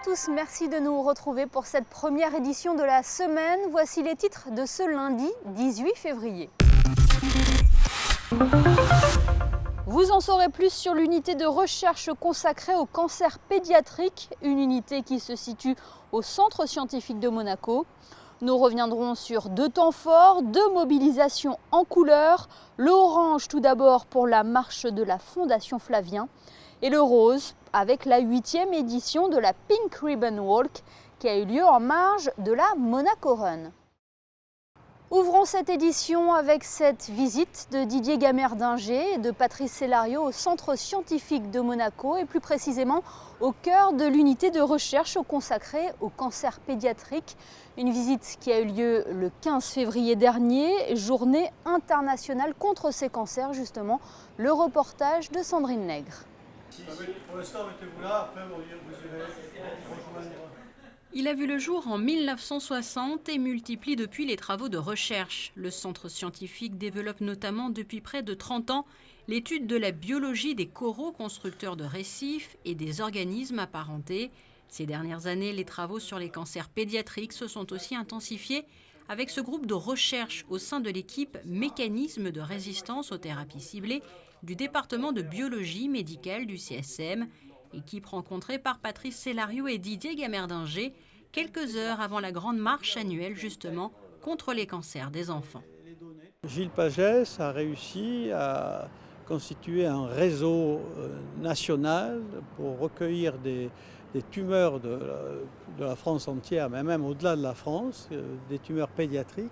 tous, merci de nous retrouver pour cette première édition de la semaine. Voici les titres de ce lundi 18 février. Vous en saurez plus sur l'unité de recherche consacrée au cancer pédiatrique, une unité qui se situe au Centre scientifique de Monaco. Nous reviendrons sur 2 temps forts, 2 mobilisations en couleur, le orange tout d'abord pour la marche de la Fondation Flavien et le rose avec la 8e édition de la Pink Ribbon Walk qui a eu lieu en marge de la Monaco Run. Ouvrons cette édition avec cette visite de Didier Gamerdinger et de Patrice Sellario au Centre scientifique de Monaco et plus précisément au cœur de l'unité de recherche consacrée au cancer pédiatrique. Une visite qui a eu lieu le 15 février dernier, journée internationale contre ces cancers justement. Le reportage de Sandrine Nègre. Pour l'instant, mettez-vous là, après vous irez rejoindre. Il a vu le jour en 1960 et multiplie depuis les travaux de recherche. Le centre scientifique développe notamment depuis près de 30 ans l'étude de la biologie des coraux constructeurs de récifs et des organismes apparentés. Ces dernières années, les travaux sur les cancers pédiatriques se sont aussi intensifiés avec ce groupe de recherche au sein de l'équipe Mécanismes de résistance aux thérapies ciblées du département de biologie médicale du CSM, équipe rencontrée par Patrice Sellario et Didier Gamerdinger quelques heures avant la grande marche annuelle justement contre les cancers des enfants. Gilles Pagès a réussi à constituer un réseau national pour recueillir des tumeurs de la France entière, mais même au-delà de la France, des tumeurs pédiatriques,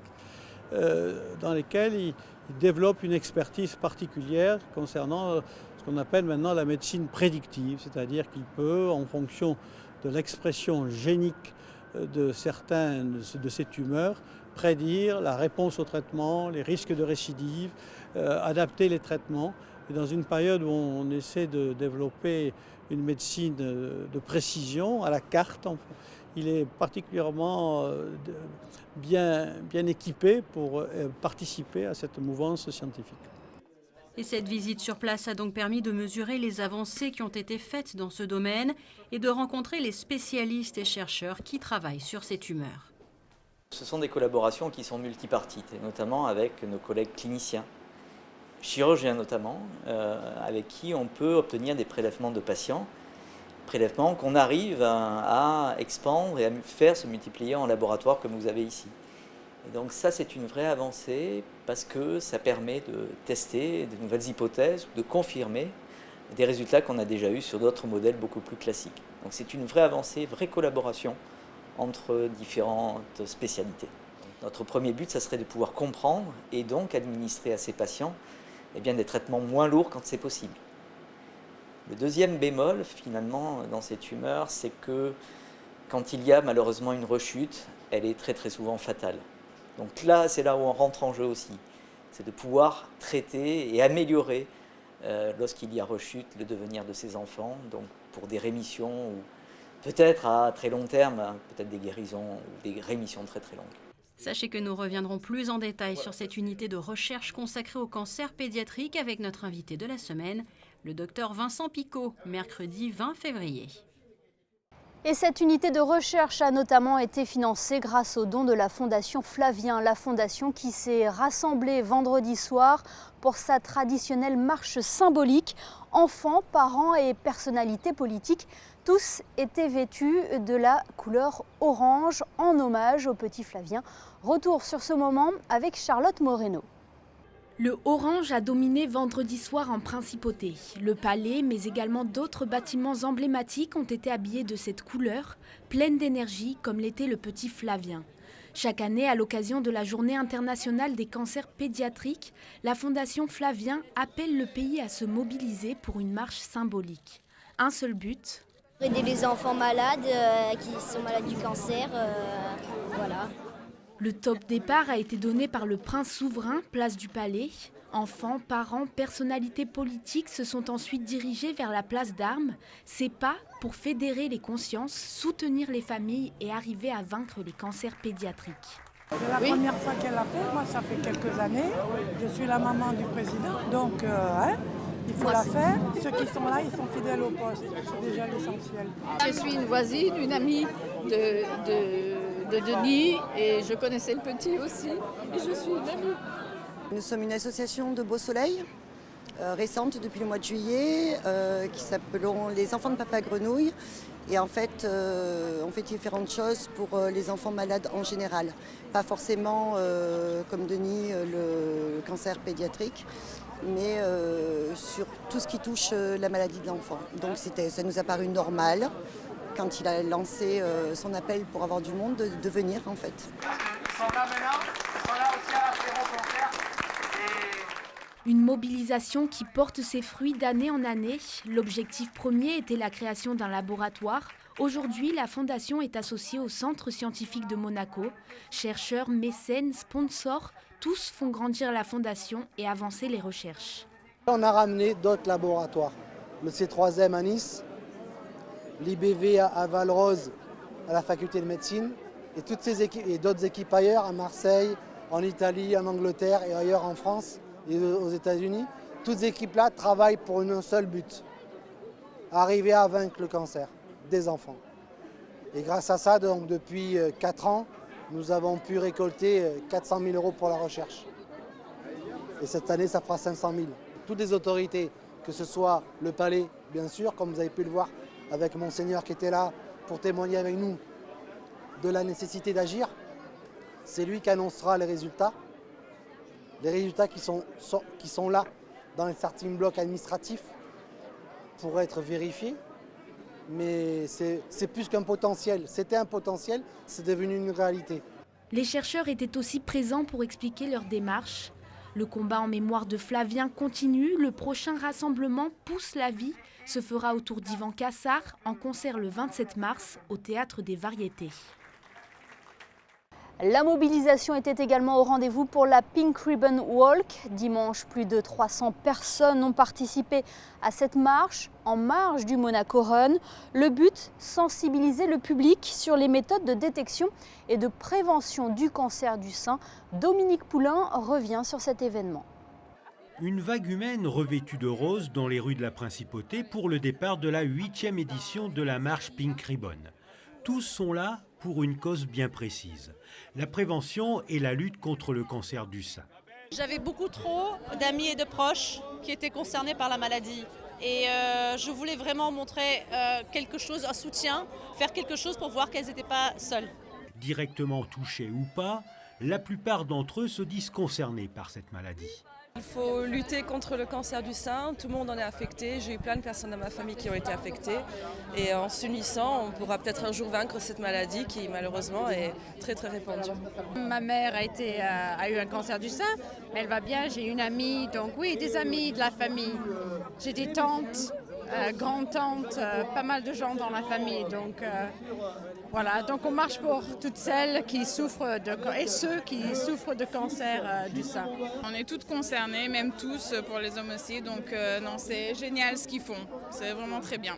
dans lesquelles il développe une expertise particulière concernant ce qu'on appelle maintenant la médecine prédictive, c'est-à-dire qu'il peut, en fonction de l'expression génique de certaines de ces tumeurs, prédire la réponse au traitement, les risques de récidive, adapter les traitements. Et dans une période où on essaie de développer une médecine de précision à la carte, il est particulièrement bien équipé pour participer à cette mouvance scientifique. Et cette visite sur place a donc permis de mesurer les avancées qui ont été faites dans ce domaine et de rencontrer les spécialistes et chercheurs qui travaillent sur ces tumeurs. Ce sont des collaborations qui sont multipartites, et notamment avec nos collègues cliniciens, chirurgiens notamment, avec qui on peut obtenir des prélèvements de patients, prélèvements qu'on arrive à expandre et à faire se multiplier en laboratoire comme vous avez ici. Et donc ça, c'est une vraie avancée parce que ça permet de tester de nouvelles hypothèses, de confirmer des résultats qu'on a déjà eus sur d'autres modèles beaucoup plus classiques. Donc c'est une vraie avancée, vraie collaboration entre différentes spécialités. Notre premier but, ça serait de pouvoir comprendre et donc administrer à ces patients des traitements moins lourds quand c'est possible. Le deuxième bémol, finalement, dans ces tumeurs, c'est que quand il y a malheureusement une rechute, elle est très très souvent fatale. Donc là, c'est là où on rentre en jeu aussi. C'est de pouvoir traiter et améliorer, lorsqu'il y a rechute, le devenir de ces enfants, donc pour des rémissions ou peut-être à très long terme, peut-être des guérisons ou des rémissions très très longues. Sachez que nous reviendrons plus en détail sur cette unité de recherche consacrée au cancer pédiatrique avec notre invité de la semaine, le docteur Vincent Picot, mercredi 20 février. Et cette unité de recherche a notamment été financée grâce aux dons de la Fondation Flavien, la fondation qui s'est rassemblée vendredi soir pour sa traditionnelle marche symbolique. Enfants, parents et personnalités politiques, tous étaient vêtus de la couleur orange en hommage au petit Flavien. Retour sur ce moment avec Charlotte Moreno. Le orange a dominé vendredi soir en principauté. Le palais, mais également d'autres bâtiments emblématiques ont été habillés de cette couleur, pleine d'énergie comme l'était le petit Flavien. Chaque année, à l'occasion de la Journée internationale des cancers pédiatriques, la Fondation Flavien appelle le pays à se mobiliser pour une marche symbolique. Un seul but: aider les enfants malades qui sont malades du cancer, voilà. Le top départ a été donné par le prince souverain, place du Palais. Enfants, parents, personnalités politiques se sont ensuite dirigés vers la place d'Armes. Ces pas pour fédérer les consciences, soutenir les familles et arriver à vaincre les cancers pédiatriques. C'est la première fois qu'elle l'a fait, moi ça fait quelques années. Je suis la maman du président, donc Il faut la faire. Ceux qui sont là, ils sont fidèles au poste. C'est déjà l'essentiel. Je suis une voisine, une amie de Denis et je connaissais le petit aussi. Et je suis une amie. Nous sommes une association de Beau Soleil, récente depuis le mois de juillet, qui s'appelle les Enfants de Papa Grenouille. Et en fait, on fait différentes choses pour les enfants malades en général. Pas forcément, comme Denis, le cancer pédiatrique, mais sur tout ce qui touche la maladie de l'enfant. Donc ça nous a paru normal, quand il a lancé son appel pour avoir du monde, de venir en fait. Ils sont là maintenant, ils sont là aussi à l'apéro-concert. Une mobilisation qui porte ses fruits d'année en année. L'objectif premier était la création d'un laboratoire. Aujourd'hui, la fondation est associée au Centre scientifique de Monaco. Chercheurs, mécènes, sponsors, tous font grandir la fondation et avancer les recherches. On a ramené d'autres laboratoires. Le C3M à Nice, l'IBV à Valrose, à la faculté de médecine, et toutes ces équipes, et d'autres équipes ailleurs, à Marseille, en Italie, en Angleterre et ailleurs en France et aux États-Unis. Toutes ces équipes-là travaillent pour un seul but, arriver à vaincre le cancer des enfants. Et grâce à ça, donc, depuis 4 ans, nous avons pu récolter 400 000 € pour la recherche. Et cette année, ça fera 500 000. Toutes les autorités, que ce soit le palais, bien sûr, comme vous avez pu le voir avec Monseigneur qui était là pour témoigner avec nous de la nécessité d'agir, c'est lui qui annoncera les résultats qui sont là dans les starting blocks administratifs pour être vérifiés. Mais c'est plus qu'un potentiel. C'était un potentiel, c'est devenu une réalité. Les chercheurs étaient aussi présents pour expliquer leur démarche. Le combat en mémoire de Flavien continue. Le prochain rassemblement Pousse la vie se fera autour d'Yvan Cassard en concert le 27 mars au Théâtre des Variétés. La mobilisation était également au rendez-vous pour la Pink Ribbon Walk. Dimanche, plus de 300 personnes ont participé à cette marche en marge du Monaco Run. Le but, sensibiliser le public sur les méthodes de détection et de prévention du cancer du sein. Dominique Poulain revient sur cet événement. Une vague humaine revêtue de rose dans les rues de la Principauté pour le départ de la 8e édition de la marche Pink Ribbon. Tous sont là pour une cause bien précise, la prévention et la lutte contre le cancer du sein. J'avais beaucoup trop d'amis et de proches qui étaient concernés par la maladie. Et je voulais vraiment montrer quelque chose, un soutien, faire quelque chose pour voir qu'elles n'étaient pas seules. Directement touchés ou pas, la plupart d'entre eux se disent concernés par cette maladie. Il faut lutter contre le cancer du sein, tout le monde en est affecté, j'ai eu plein de personnes dans ma famille qui ont été affectées et en s'unissant on pourra peut-être un jour vaincre cette maladie qui malheureusement est très très répandue. Ma mère a eu un cancer du sein, mais elle va bien, j'ai une amie, donc oui des amis, de la famille, j'ai des tantes, grandes-tantes, pas mal de gens dans la famille, donc voilà, donc on marche pour toutes celles qui souffrent et ceux qui souffrent de cancer du sein. On est toutes concernées, même tous pour les hommes aussi, donc non, c'est génial ce qu'ils font, c'est vraiment très bien.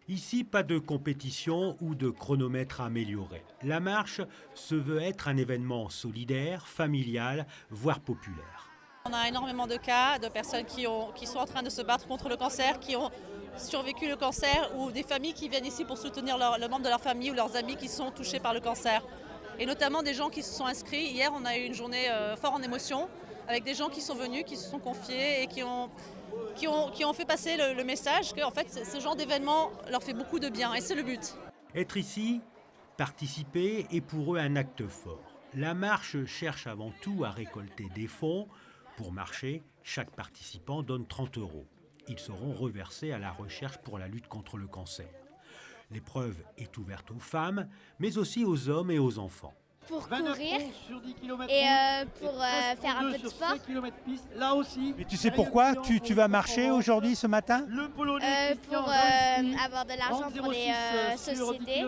Ici, pas de compétition ou de chronomètre amélioré. La marche se veut être un événement solidaire, familial, voire populaire. On a énormément de cas de personnes qui sont en train de se battre contre le cancer, qui ont survécu le cancer ou des familles qui viennent ici pour soutenir le membre de leur famille ou leurs amis qui sont touchés par le cancer. Et notamment des gens qui se sont inscrits. Hier, on a eu une journée fort en émotion avec des gens qui sont venus, qui se sont confiés et qui ont fait passer le message que en fait, ce genre d'événement leur fait beaucoup de bien et c'est le but. Être ici, participer est pour eux un acte fort. La marche cherche avant tout à récolter des fonds. Pour marcher, chaque participant donne 30 €. Ils seront reversés à la recherche pour la lutte contre le cancer. L'épreuve est ouverte aux femmes, mais aussi aux hommes et aux enfants. Pour courir et pour faire un peu de sport. Là aussi. Et tu sais pourquoi tu vas marcher aujourd'hui, ce matin? Pour avoir de l'argent pour les sociétés.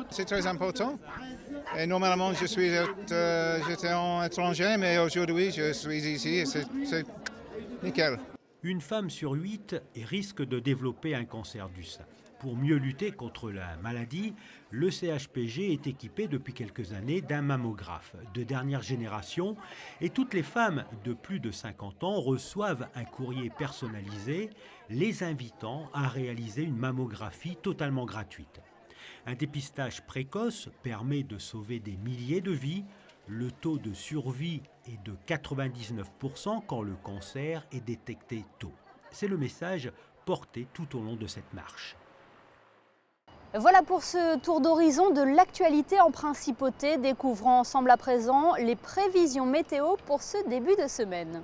C'est très important. Et normalement, j'étais en étranger, mais aujourd'hui, je suis ici et c'est nickel. Une femme sur 8 risque de développer un cancer du sein. Pour mieux lutter contre la maladie, le CHPG est équipé depuis quelques années d'un mammographe de dernière génération et toutes les femmes de plus de 50 ans reçoivent un courrier personnalisé les invitant à réaliser une mammographie totalement gratuite. Un dépistage précoce permet de sauver des milliers de vies. Le taux de survie est de 99% quand le cancer est détecté tôt. C'est le message porté tout au long de cette marche. Voilà pour ce tour d'horizon de l'actualité en principauté. Découvrons ensemble à présent les prévisions météo pour ce début de semaine.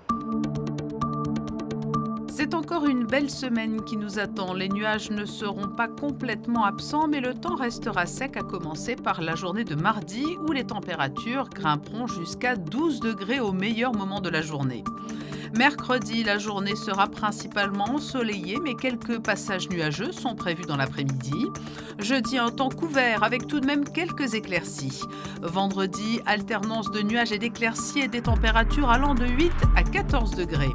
C'est encore une belle semaine qui nous attend. Les nuages ne seront pas complètement absents, mais le temps restera sec à commencer par la journée de mardi où les températures grimperont jusqu'à 12 degrés au meilleur moment de la journée. Mercredi, la journée sera principalement ensoleillée, mais quelques passages nuageux sont prévus dans l'après-midi. Jeudi, un temps couvert avec tout de même quelques éclaircies. Vendredi, alternance de nuages et d'éclaircies et des températures allant de 8 à 14 degrés.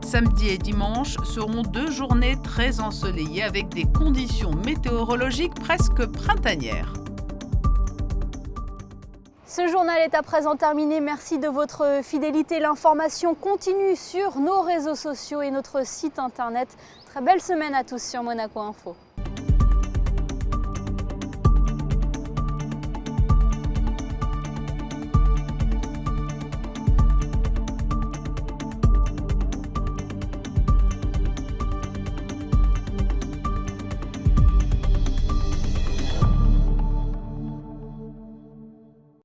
Samedi et dimanche seront 2 journées très ensoleillées avec des conditions météorologiques presque printanières. Ce journal est à présent terminé. Merci de votre fidélité. L'information continue sur nos réseaux sociaux et notre site internet. Très belle semaine à tous sur Monaco Info.